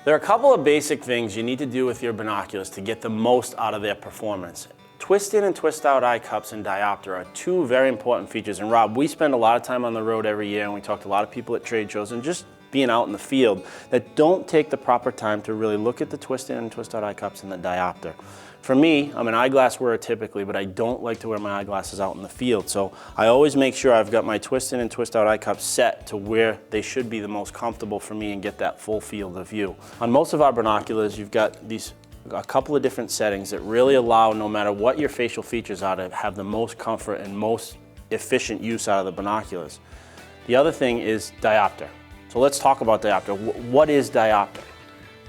There are a couple of basic things you need to do with your binoculars to get the most out of their performance. Twist in and twist out eye cups and diopter are two very important features. And Rob, we spend a lot of time on the road every year, and we talk to a lot of people at trade shows and just being out in the field that don't take the proper time to really look at the twist in and twist out eye cups and the diopter. For me, I'm an eyeglass wearer typically, but I don't like to wear my eyeglasses out in the field. So I always make sure I've got my twist in and twist out eye cups set to where they should be the most comfortable for me and get that full field of view. On most of our binoculars, you've got a couple of different settings that really allow, no matter what your facial features are, to have the most comfort and most efficient use out of the binoculars. The other thing is diopter. So let's talk about diopter. What is diopter?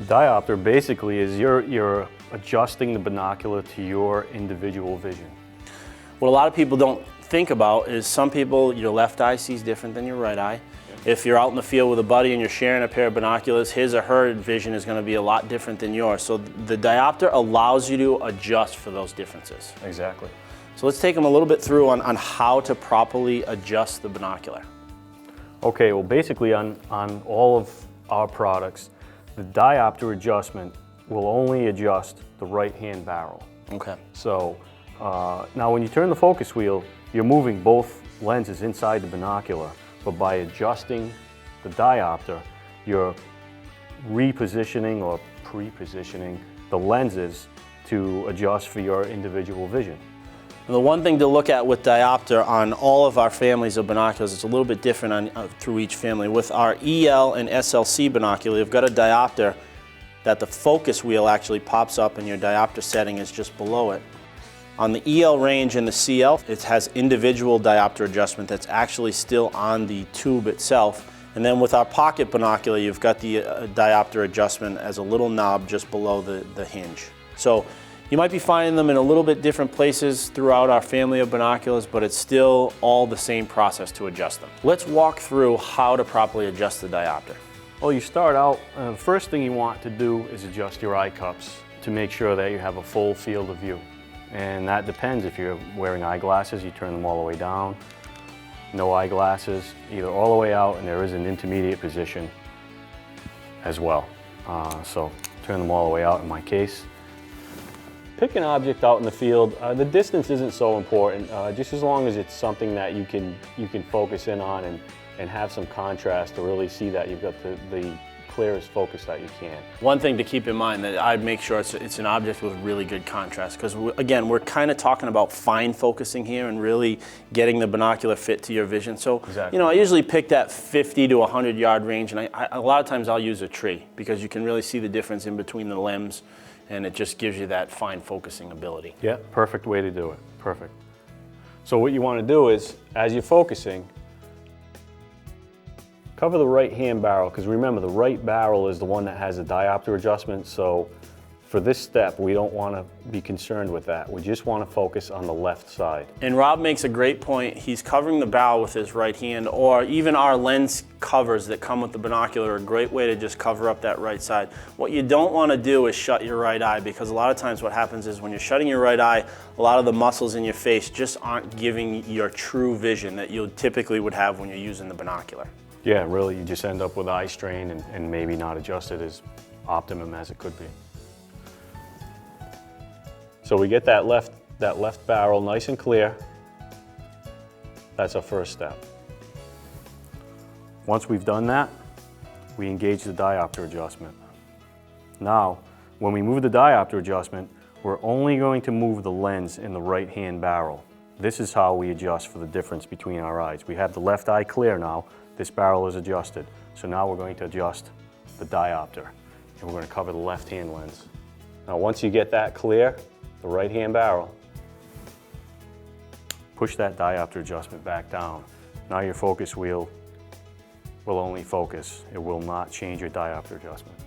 Diopter basically is you're adjusting the binocular to your individual vision. What a lot of people don't think about is some people, your left eye sees different than your right eye. If you're out in the field with a buddy and you're sharing a pair of binoculars, his or her vision is going to be a lot different than yours. So the diopter allows you to adjust for those differences. Exactly. So let's take them a little bit through on how to properly adjust the binocular. Okay, well basically on all of our products, the diopter adjustment will only adjust the right-hand barrel. Okay. So now when you turn the focus wheel, you're moving both lenses inside the binocular, but by adjusting the diopter, you're repositioning or pre-positioning the lenses to adjust for your individual vision. The one thing to look at with diopter on all of our families of binoculars, it's a little bit different through each family. With our EL and SLC binocular, you've got a diopter that the focus wheel actually pops up and your diopter setting is just below it. On the EL range and the CL, it has individual diopter adjustment that's actually still on the tube itself. And then with our pocket binocular, you've got the diopter adjustment as a little knob just below the hinge. So you might be finding them in a little bit different places throughout our family of binoculars, but it's still all the same process to adjust them. Let's walk through how to properly adjust the diopter. Well, you start out, the first thing you want to do is adjust your eye cups to make sure that you have a full field of view. And that depends. If you're wearing eyeglasses, you turn them all the way down. No eyeglasses, either all the way out, and there is an intermediate position as well. So turn them all the way out in my case. Pick an object out in the field. The distance isn't so important, just as long as it's something that you can focus in on and have some contrast to really see that you've got the clearest focus that you can. One thing to keep in mind that I'd make sure it's an object with really good contrast, because again, we're kind of talking about fine focusing here and really getting the binocular fit to your vision. So, exactly. You know, I usually pick that 50 to 100 yard range, and a lot of times I'll use a tree because you can really see the difference in between the limbs, and it just gives you that fine focusing ability. Yeah, perfect way to do it, perfect. So what you want to do is, as you're focusing, cover the right-hand barrel, because remember, the right barrel is the one that has a diopter adjustment, so for this step, we don't want to be concerned with that. We just want to focus on the left side. And Rob makes a great point. He's covering the barrel with his right hand, or even our lens covers that come with the binocular are a great way to just cover up that right side. What you don't want to do is shut your right eye, because a lot of times what happens is when you're shutting your right eye, a lot of the muscles in your face just aren't giving your true vision that you typically would have when you're using the binocular. Yeah, really, you just end up with eye strain and maybe not adjusted as optimum as it could be. So we get that left barrel nice and clear. That's our first step. Once we've done that, we engage the diopter adjustment. Now, when we move the diopter adjustment, we're only going to move the lens in the right-hand barrel. This is how we adjust for the difference between our eyes. We have the left eye clear now. This barrel is adjusted. So now we're going to adjust the diopter, and we're going to cover the left-hand lens. Now, once you get that clear, the right-hand barrel, push that diopter adjustment back down. Now your focus wheel will only focus. It will not change your diopter adjustment.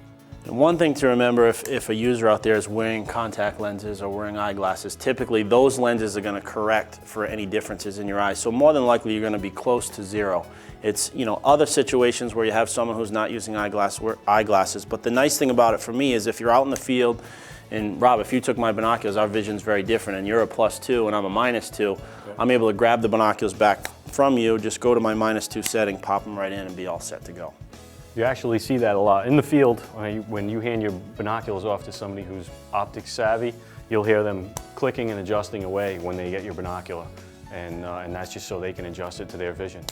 And one thing to remember, if a user out there is wearing contact lenses or wearing eyeglasses, typically those lenses are going to correct for any differences in your eyes. So more than likely you're going to be close to zero. It's, you know, other situations where you have someone who's not using eyeglasses. But the nice thing about it for me is if you're out in the field, and Rob, if you took my binoculars, our vision's very different, and you're a +2 and I'm a -2, okay. I'm able to grab the binoculars back from you, just go to my -2 setting, pop them right in, and be all set to go. You actually see that a lot. In the field, when you hand your binoculars off to somebody who's optics savvy, you'll hear them clicking and adjusting away when they get your binocular. And that's just so they can adjust it to their vision.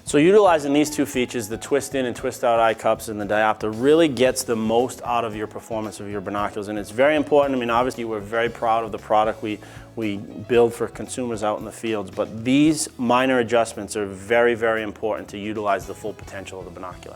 So utilizing these two features, the twist in and twist out eye cups and the diopter, really gets the most out of your performance of your binoculars. And it's very important. I mean, obviously we're very proud of the product we build for consumers out in the fields, but these minor adjustments are very, very important to utilize the full potential of the binocular.